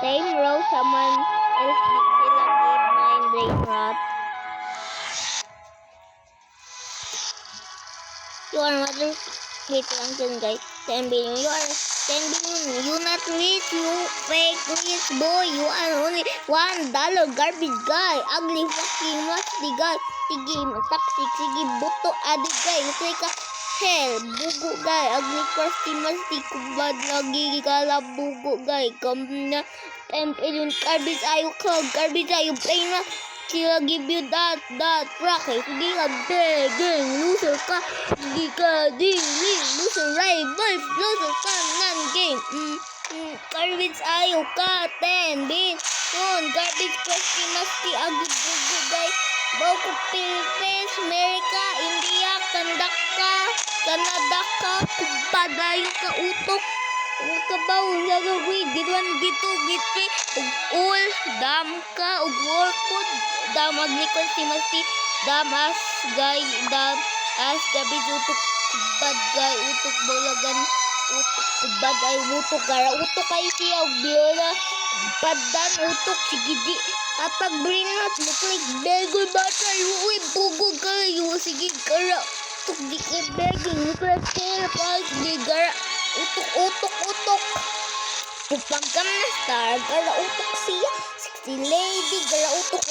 Same row, someone else di sila give my brain rot. You are not wait lang dyan guys. 10 billion. You are 10 billion. You not rich. You fake rich boy. You are only $1 garbage guy. Ugly fucking musty guy. Sige, toxic. Sige, buto adi guy. Look like a hell. Bugo guy. Ugly crusty musty. Kubad lagi kala bugo guy. Come na 10 billion garbage ayo ka. Garbage ayo. Play na. She'll give you that rock. Hindi ka begging, loser ka. Hindi ka dili, loser rival, loser ka ng game. Garbage ayaw ka, 10 bits. Yun, garbage crusty, musty, agud-bugo, guys. Boko, Philippines, America, India, Canada ka, kubadayo ka, utok. Kabaw, gagawin, gitwan, gito, gitwe, ug-ul, dam ka, ug-workpod, dam, aglikon, si Masti, dam, as, gay, dam, as, gabid, utok, kubad, gay, utok, bolagan, utok, kubad, ay, utok, gara, utok, ay, siya, ug-biola, badan, utok, sige, di, tatag, brinat, look like, begoy, batay, uwi, bugo, kayo, sige, gara, utok, di, begging, look like, pals, di, gara, utok. Pupagam na star, gara utok siya. 60 lady, gara utok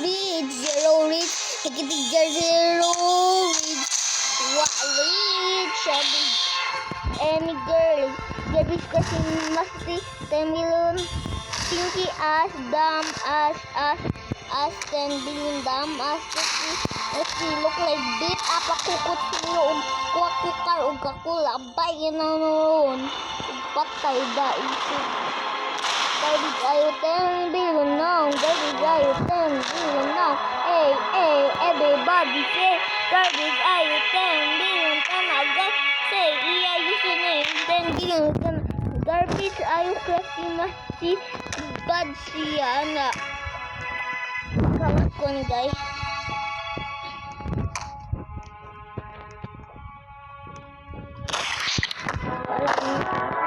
rich, zero rich. Hikitig zero rich. Rich, sabi. Any girl, gabis kasi masti 10 million. Pinky ass, dumb ass, 10 billion, dumb ass, look like beat up ako kutsilo, kuwakukar, ug kakulabay, yun na noon. Patay da, isip. Garbage ayo 10 billion now, garbage ayo 10 billion now. Hey, everybody say, garbage ayo 10 billion, tanaga, say, iya, username, 10 billion, garbage ayo crafty masti, bad siya na. Kamat ko ni guys.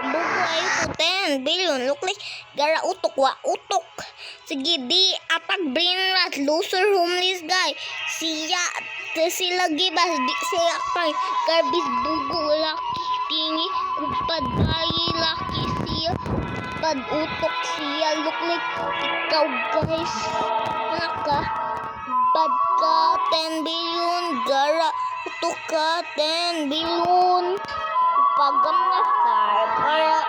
Bugo ayo po 10 billion. Look like gara utok wa utok. Sige di atag brain rat loser homeless guy. Sila gibas di siya kay garbage bugo laki tingi kupad bayi laki siya pad utok siya. Look like ikaw guys. Naka bad ka 10 billion gara utok ka 10 billion. Pagam na star para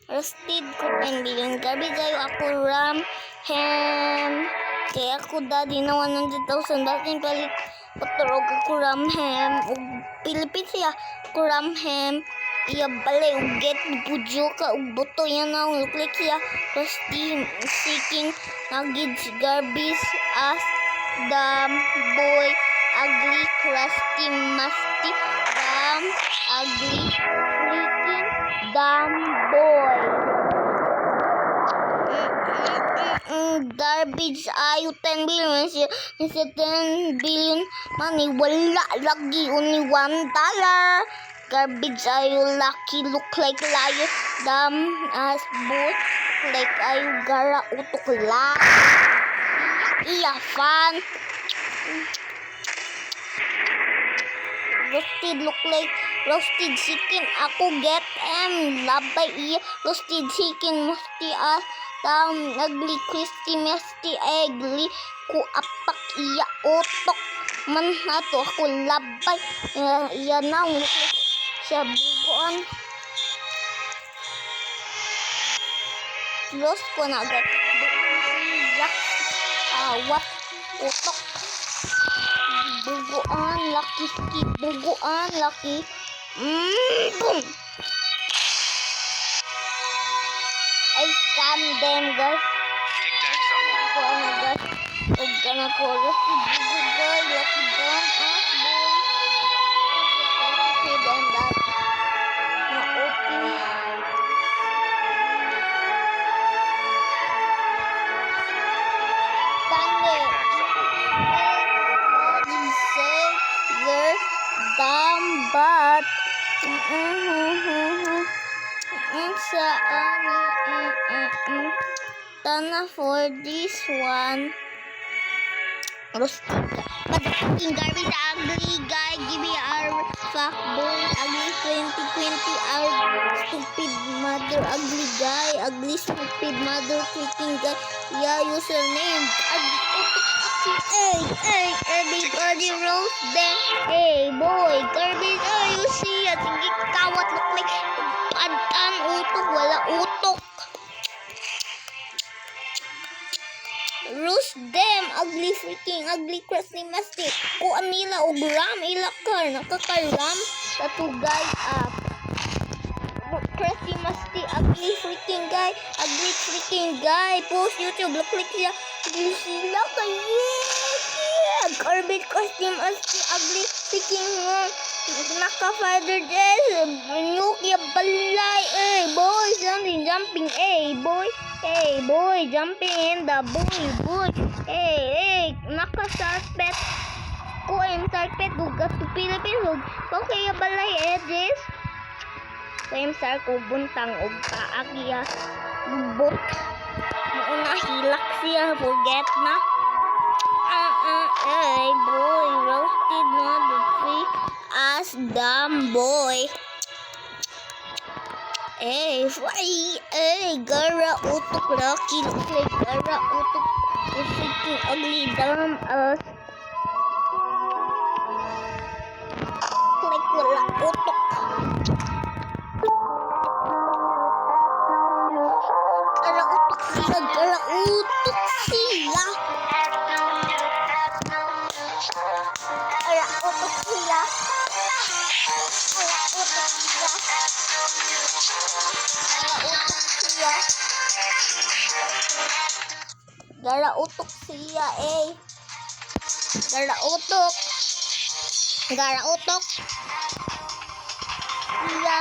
roasted ko 10 billion gabi kayo ako ram ham kaya ako daddy na 100,000 dating palit paturog ako ram ham ug Philippines siya ako ram ham iya balay ug get budyo ka ug buto yan na look like siya roasted seeking nagid garbage as dumb boy, ugly, crusty, musty, dumb, ugly, freaking dumb boy. Garbage ayo 10 billion siya 10 billion money wala lagi only $1. Garbage ayo lucky look like liar dumb as boy like ayo gara utok la. Iya fun. Roasted look like roasted chicken. Ako get labay iya roasted chicken musti ugly crispy musty ugly ku apak iya otok man nato ako labay iya na look like siya bugoan. Lost ko na agad. What utok buguan laki skip buguan laki boom I scam them guys buguan na guys ug kana ko laki buguan laki dumb ass boy okay then that na okay dumb but Sa Tana for this one. Motherfucking garbage, ugly guy, give me our fuckboy, ugly 2020, our stupid mother, ugly guy, ugly stupid mother, freaking guy, yeah, username, hey, everybody roast them, hey, boy, garbage, oh, you see, sige, kawat, look like, padan, utok, wala utok. Roast them, ugly freaking, ugly crusty musty. Kuan nila og ram, ilakar, nakakaram, tatugay up. Crusty musty, ugly freaking guy, post YouTube, look like siya, sila kayo, yeah, garbage, crusty musty, ugly freaking, naka-fighter dress, Nokia balay, hey boy, something jumping, hey boy, jumping in the boy, hey, naka-sarpet, kuem sarpet, dugat to Philippines, okay, balay, edges, kuem sar ko buntang, og kaagya, bubot, mauna hilak siya, forget na, hey boy, roasted mother free, as dumb boy. Gara utok laki, look like gara utok, freaking ugly dumb as. Like wala utok. Gara utok sila, gara utok sila. Gara utok sila. Gara utok siya, eh. Gara utok. Siya.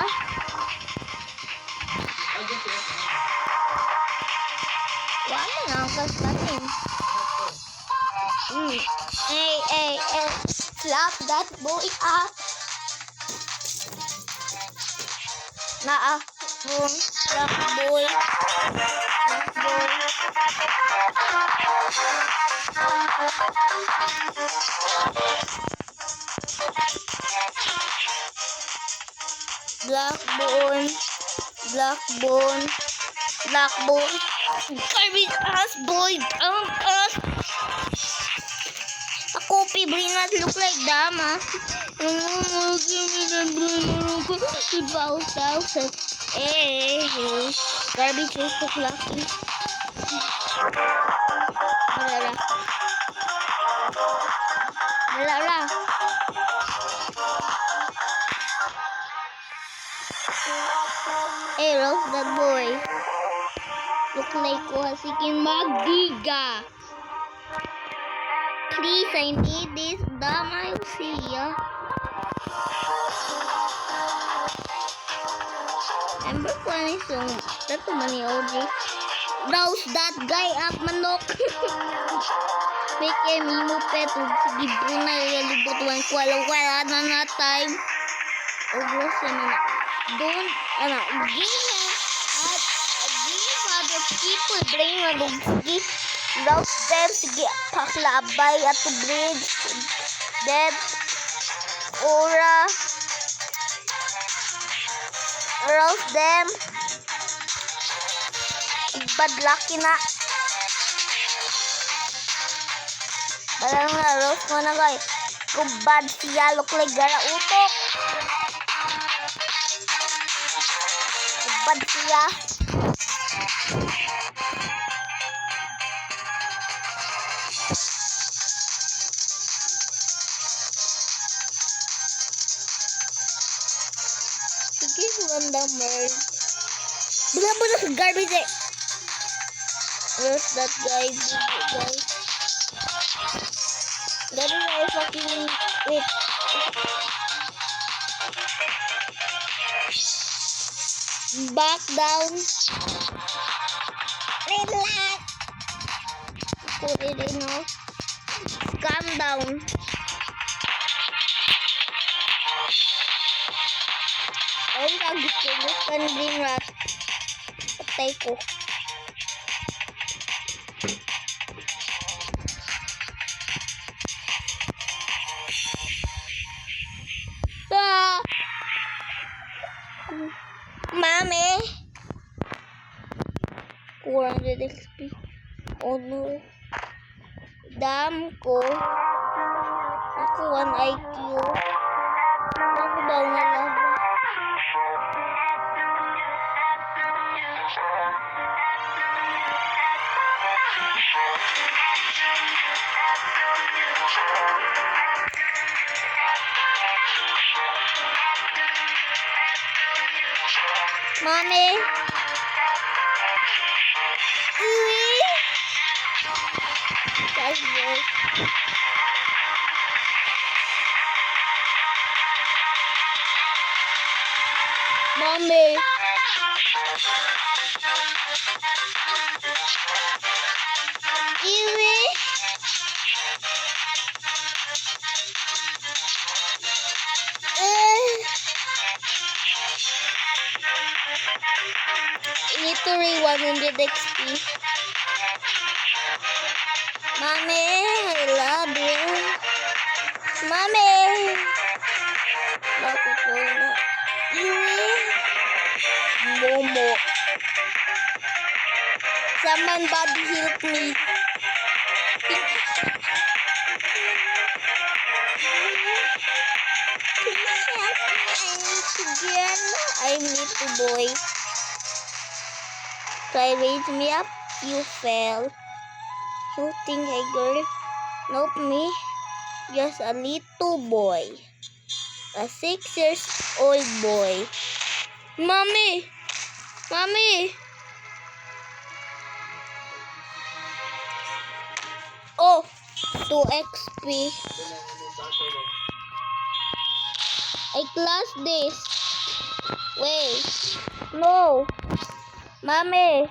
Wala na ang kasanin. Slap that boy up. Slap boy. Blackbone. Garbage ass boy, dumb ass. Ako, Pibrina, look like dama. Give me the blue, 2,000. Hey, garbage Facebook lucky. Wala. Hey, roast that boy. Look like Kohasikin Magiga. Please, I need this. Dama, you see ya. Remember funny song? That's money, OG. Roast that guy up, manok. Make a mimo pet. Sige, bruna, yalibutuan ko. Wala na time. Oblas na. Don't, give other people bring a sige. Roast them, sige, paklabay at to bridge. Dead. Aura. Roast them. Bad lucky na. Parang na, roast mo na guys. Kung bad siya, look like gara utok. Kung bad siya. Sige, ganda merge. Bila sa garbage eh. Where's that guy? Guys. That is our fucking... Wait. Back down. Relax. Put it in now. Calm down. Ayun ka, gusto din rat. Patay ko. Ah! Mami! 400 XP. Oh no. Dam ko. Ako 1 IQ. Ako daw na lava. Mami! Uwi! Guys, guys. Mami! Iwi! Literally 100 XP. Mommy, I love you. Mommy! Bakit wala? Iwi! Momo. Someone body help me. I need to boy. Try raise me up. You fell. You think I girl? Nope, me. Just a little boy. A 6 years old boy. Mommy! Mommy! Oh! 2 XP. I class this. Wait. No. Mommy.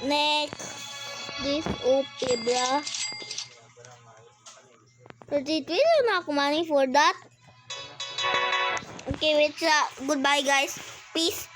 Next, this OP, bruh. Did we not have money for that? Okay, wait. Goodbye, guys. Peace.